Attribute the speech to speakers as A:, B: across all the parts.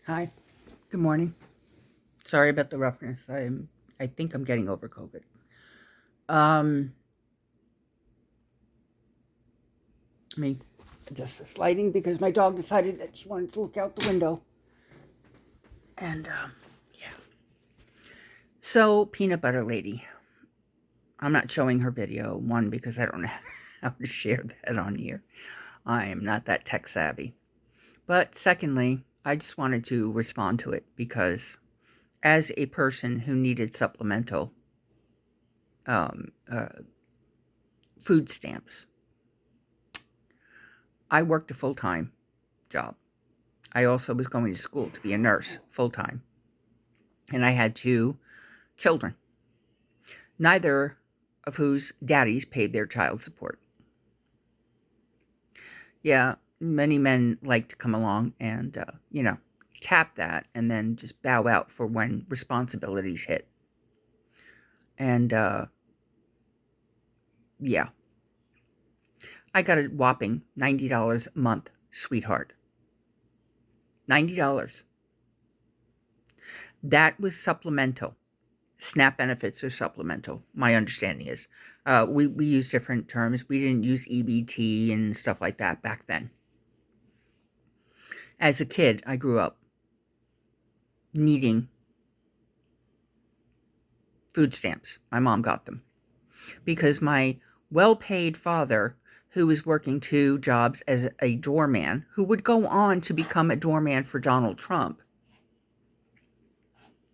A: Hi. Good morning. Sorry about the roughness. I think I'm getting over COVID. Um Let me adjust this lighting because my dog decided that she wanted to look out the window. And yeah. So, peanut butter lady. I'm not showing her video, one, because I don't know how to share that on here. I am not that tech savvy. But secondly, I just wanted to respond to it because as a person who needed supplemental um, uh, food stamps, I worked a full-time job. I also was going to school to be a nurse full-time. And I had 2 children, neither of whose daddies paid their child support. Yeah, many men like to come along and, tap that and then just bow out for when responsibilities hit. And, yeah, I got a whopping $90 a month, sweetheart. $90. That was supplemental. SNAP benefits are supplemental, my understanding is. We use different terms. We didn't use EBT and stuff like that back then. As a kid, I grew up needing food stamps. My mom got them because my well-paid father, who was working 2 jobs as a doorman, who would go on to become a doorman for Donald Trump,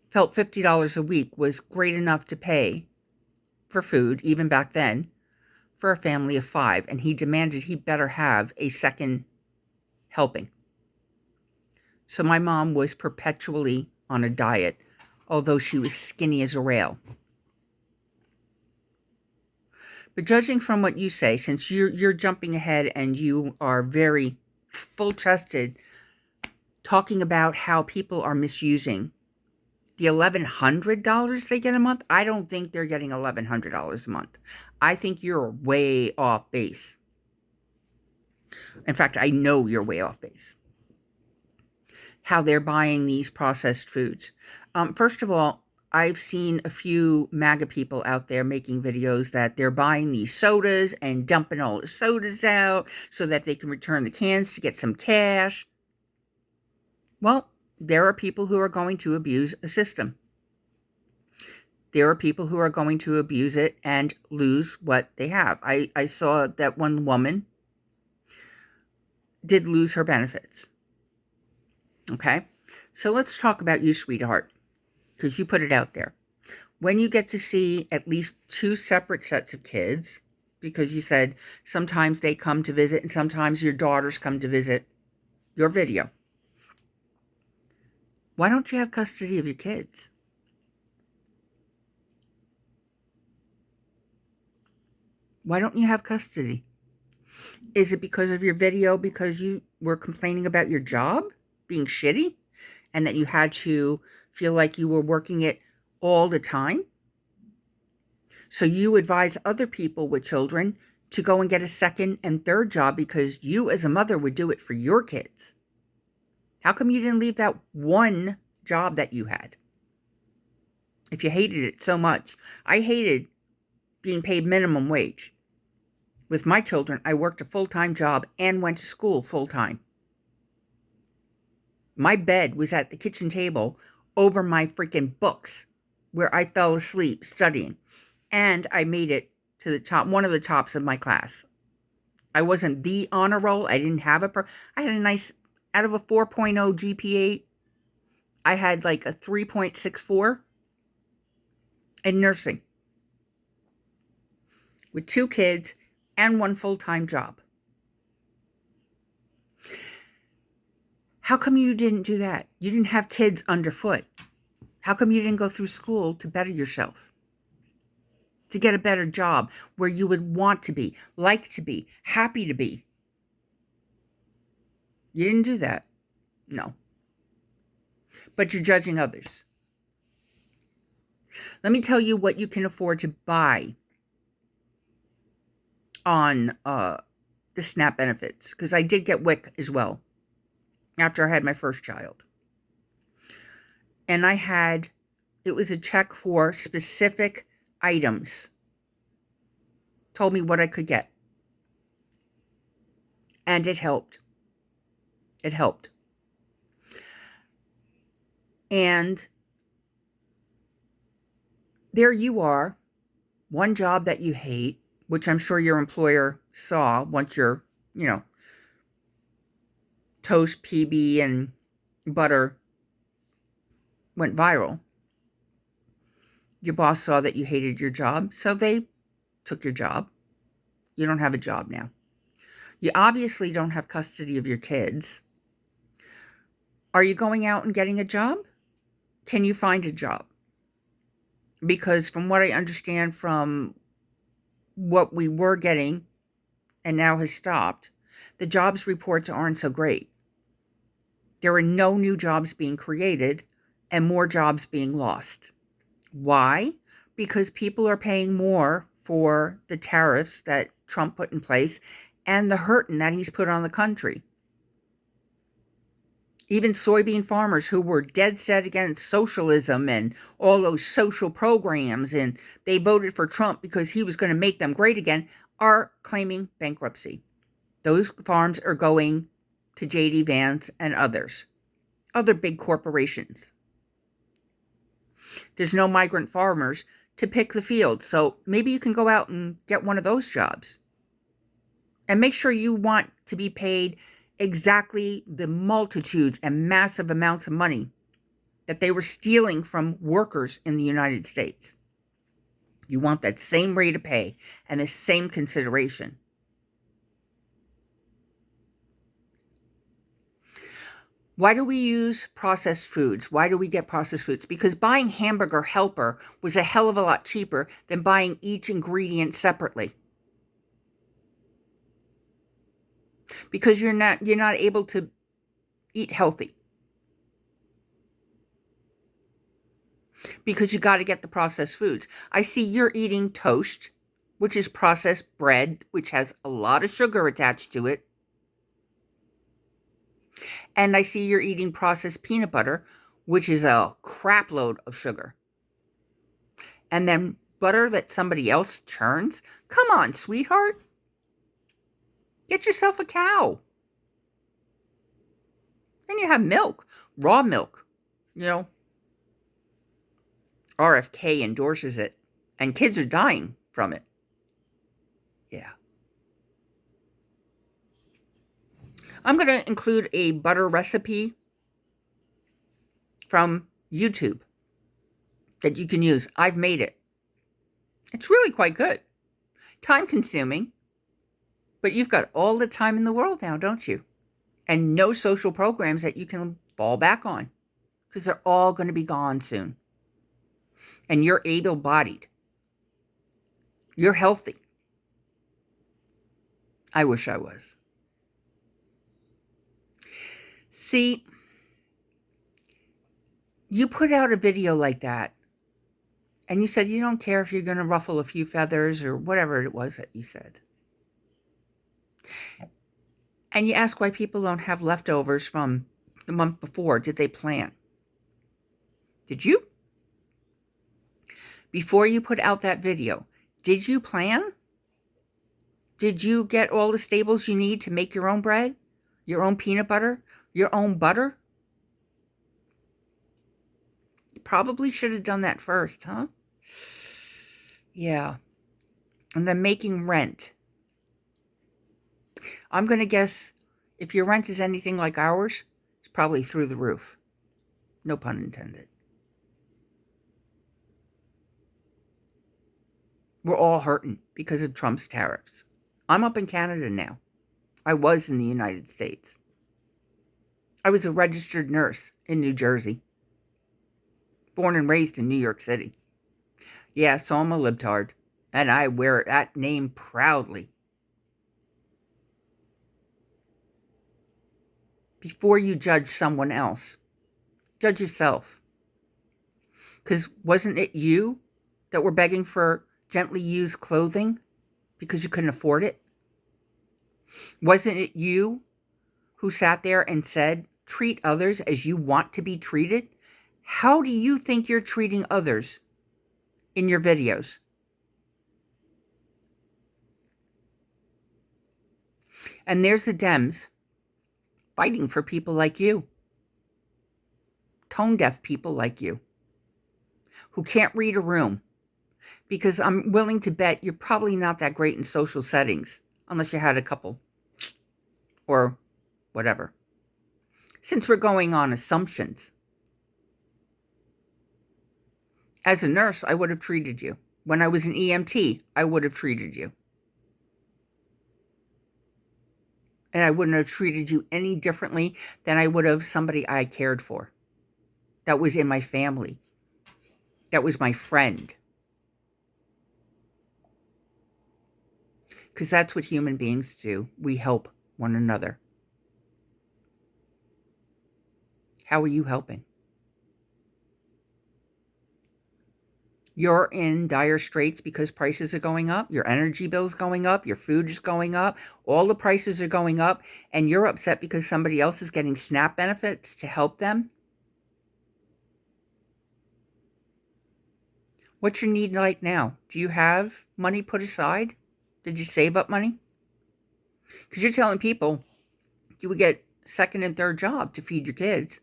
A: felt $50 a week was great enough to pay for food, even back then, for a family of 5, and he demanded he better have a second helping. So my mom was perpetually on a diet, although she was skinny as a rail. But judging from what you say, since you're jumping ahead and you are very full-chested talking about how people are misusing the $1,100 they get a month, I don't think they're getting $1,100 a month. I think you're way off base. In fact, I know you're way off base. How they're buying these processed foods. First of all, I've seen a few MAGA people out there making videos that they're buying these sodas and dumping all the sodas out so that they can return the cans to get some cash. Well, there are people who are going to abuse a system. There are people who are going to abuse it and lose what they have. I saw that one woman did lose her benefits. Okay? So let's talk about you, sweetheart, because you put it out there. When you get to see at least 2 separate sets of kids, because you said sometimes they come to visit and sometimes your daughters come to visit your video, why don't you have custody of your kids? Why don't you have custody? Is it because of your video, because you were complaining about your job being shitty and that you had to feel like you were working it all the time? So you advise other people with children to go and get a second and third job because you as a mother would do it for your kids. How come you didn't leave that one job that you had? If you hated it so much. I hated being paid minimum wage. With my children, I worked a full-time job and went to school full-time. My bed was at the kitchen table over my freaking books where I fell asleep studying. And I made it to the top, one of the tops of my class. I wasn't the honor roll. I didn't have I had a nice, out of a 4.0 GPA, I had like a 3.64 in nursing with 2 kids and 1 full-time job. How come you didn't do that? You didn't have kids underfoot. How come you didn't go through school to better yourself? To get a better job where you would want to be, like to be, happy to be? You didn't do that. No. But you're judging others. Let me tell you what you can afford to buy on the SNAP benefits, because I did get WIC as well after I had my first child. and it was a check for specific items. Told me what I could get. And it helped. It helped. And there you are, one job that you hate, which I'm sure your employer saw once your, toast, PB, and butter went viral. Your boss saw that you hated your job, so they took your job. You don't have a job now. You obviously don't have custody of your kids. Are you going out and getting a job? Can you find a job? Because from what I understand from what we were getting and now has stopped, the jobs reports aren't so great. There are no new jobs being created and more jobs being lost. Why? Because people are paying more for the tariffs that Trump put in place and the hurting that he's put on the country. Even soybean farmers who were dead set against socialism and all those social programs, and they voted for Trump because he was going to make them great again, are claiming bankruptcy. Those farms are going to J.D. Vance and others, other big corporations. There's no migrant farmers to pick the field, so maybe you can go out and get one of those jobs. And make sure you want to be paid exactly the multitudes and massive amounts of money that they were stealing from workers in the United States. You want that same rate of pay and the same consideration. Why do we use processed foods? Why do we get processed foods? Because buying Hamburger Helper was a hell of a lot cheaper than buying each ingredient separately. Because you're not able to eat healthy. Because you got to get the processed foods. I see you're eating toast, which is processed bread, which has a lot of sugar attached to it. And I see you're eating processed peanut butter, which is a crap load of sugar. And then butter that somebody else churns? Come on, sweetheart. Get yourself a cow. Then you have milk, raw milk. RFK endorses it, and kids are dying from it. Yeah. I'm going to include a butter recipe from YouTube that you can use. I've made it. It's really quite good. Time consuming, but you've got all the time in the world now, don't you? And no social programs that you can fall back on, because they're all going to be gone soon. And you're able-bodied. You're healthy. I wish I was. See, you put out a video like that, and you said you don't care if you're going to ruffle a few feathers or whatever it was that you said. And you ask why people don't have leftovers from the month before. Did they plan? Did you? Before you put out that video, did you plan? Did you get all the staples you need to make your own bread, your own peanut butter, your own butter? You probably should have done that first, huh? Yeah. And then making rent. I'm going to guess if your rent is anything like ours, it's probably through the roof. No pun intended. We're all hurting because of Trump's tariffs. I'm up in Canada now. I was in the United States. I was a registered nurse in New Jersey. Born and raised in New York City. Yeah, so I'm a libtard. And I wear that name proudly. Before you judge someone else, judge yourself. Because wasn't it you that were begging for gently used clothing because you couldn't afford it? Wasn't it you who sat there and said, treat others as you want to be treated? How do you think you're treating others in your videos? And there's the Dems fighting for people like you, tone deaf people like you, who can't read a room. Because I'm willing to bet you're probably not that great in social settings, unless you had a couple or whatever. Since we're going on assumptions, as a nurse, I would have treated you. When I was an EMT, I would have treated you. And I wouldn't have treated you any differently than I would have somebody I cared for. That was in my family. That was my friend. Because that's what human beings do. We help one another. How are you helping? You're in dire straits because prices are going up, your energy bill's going up, your food is going up, all the prices are going up, and you're upset because somebody else is getting SNAP benefits to help them? What's your need like now? Do you have money put aside? Did you save up money? Because you're telling people you would get second and third job to feed your kids.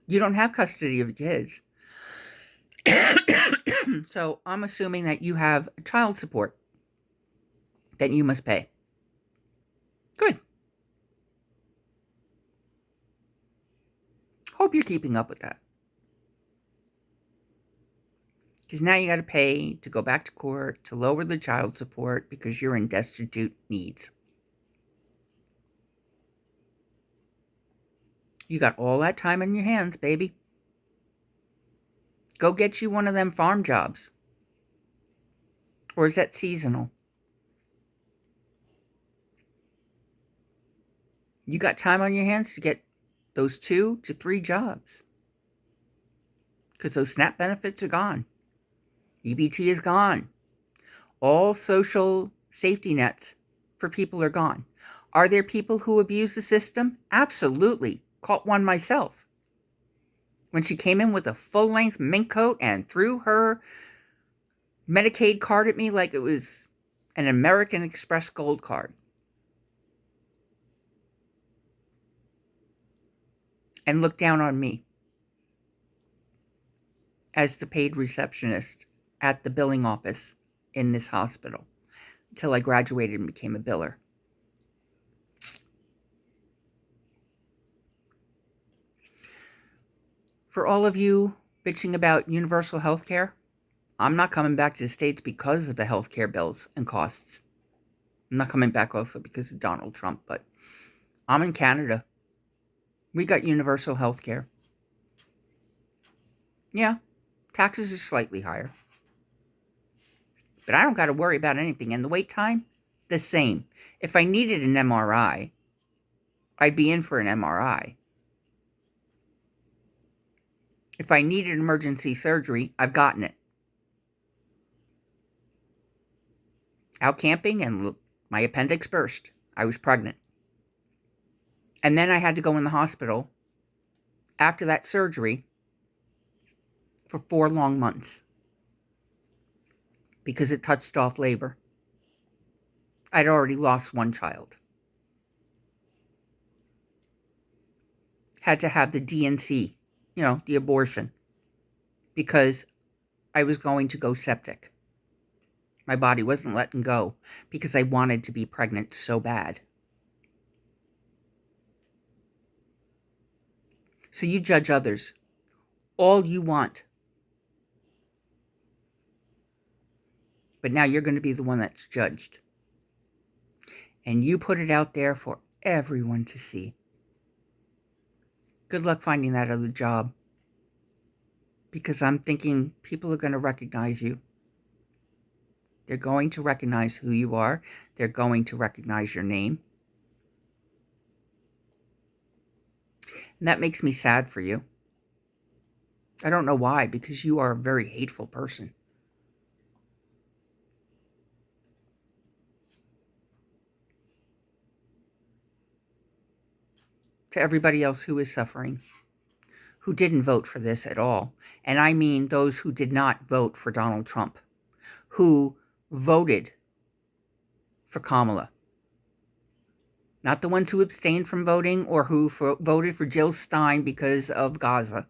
A: You don't have custody of your kids. So I'm assuming that you have child support that you must pay. Good. Hope you're keeping up with that. Because now you got to pay to go back to court to lower the child support because you're in destitute needs. You got all that time in your hands, baby. Go get you one of them farm jobs. Or is that seasonal? You got time on your hands to get those 2 to 3 jobs. Because those SNAP benefits are gone. EBT is gone. All social safety nets for people are gone. Are there people who abuse the system? Absolutely. Caught one myself. When she came in with a full-length mink coat and threw her Medicaid card at me like it was an American Express Gold card. And looked down on me as the paid receptionist at the billing office in this hospital until I graduated and became a biller. For all of you bitching about universal health care, I'm not coming back to the States because of the health care bills and costs. I'm not coming back also because of Donald Trump, but I'm in Canada. We got universal health care. Yeah, taxes are slightly higher. But I don't got to worry about anything. And the wait time, the same. If I needed an MRI, I'd be in for an MRI. If I needed emergency surgery, I've gotten it. Out camping and my appendix burst. I was pregnant. And then I had to go in the hospital after that surgery for 4 long months because it touched off labor. I'd already lost one child. Had to have the DNC, the abortion, because I was going to go septic. My body wasn't letting go because I wanted to be pregnant so bad. So you judge others all you want. But now you're going to be the one that's judged. And you put it out there for everyone to see. Good luck finding that other job. Because I'm thinking people are going to recognize you. They're going to recognize who you are. They're going to recognize your name. And that makes me sad for you. I don't know why, because you are a very hateful person. To everybody else who is suffering, who didn't vote for this at all. And I mean those who did not vote for Donald Trump, who voted for Kamala. Not the ones who abstained from voting or who voted for Jill Stein because of Gaza.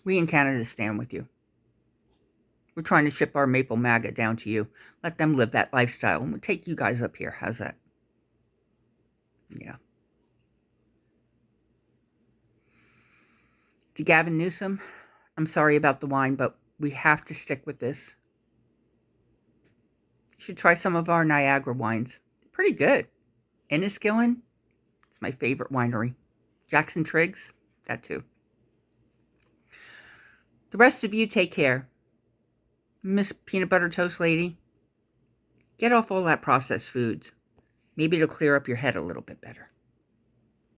A: We in Canada stand with you. We're trying to ship our maple MAGA down to you. Let them live that lifestyle, and we'll take you guys up here. How's that? Yeah. To Gavin Newsom, I'm sorry about the wine, but we have to stick with this. You should try some of our Niagara wines. They're pretty good. Enniskillen, it's my favorite winery. Jackson Triggs, that too. The rest of you, take care. Miss Peanut Butter Toast Lady, get off all that processed foods. Maybe it'll clear up your head a little bit better.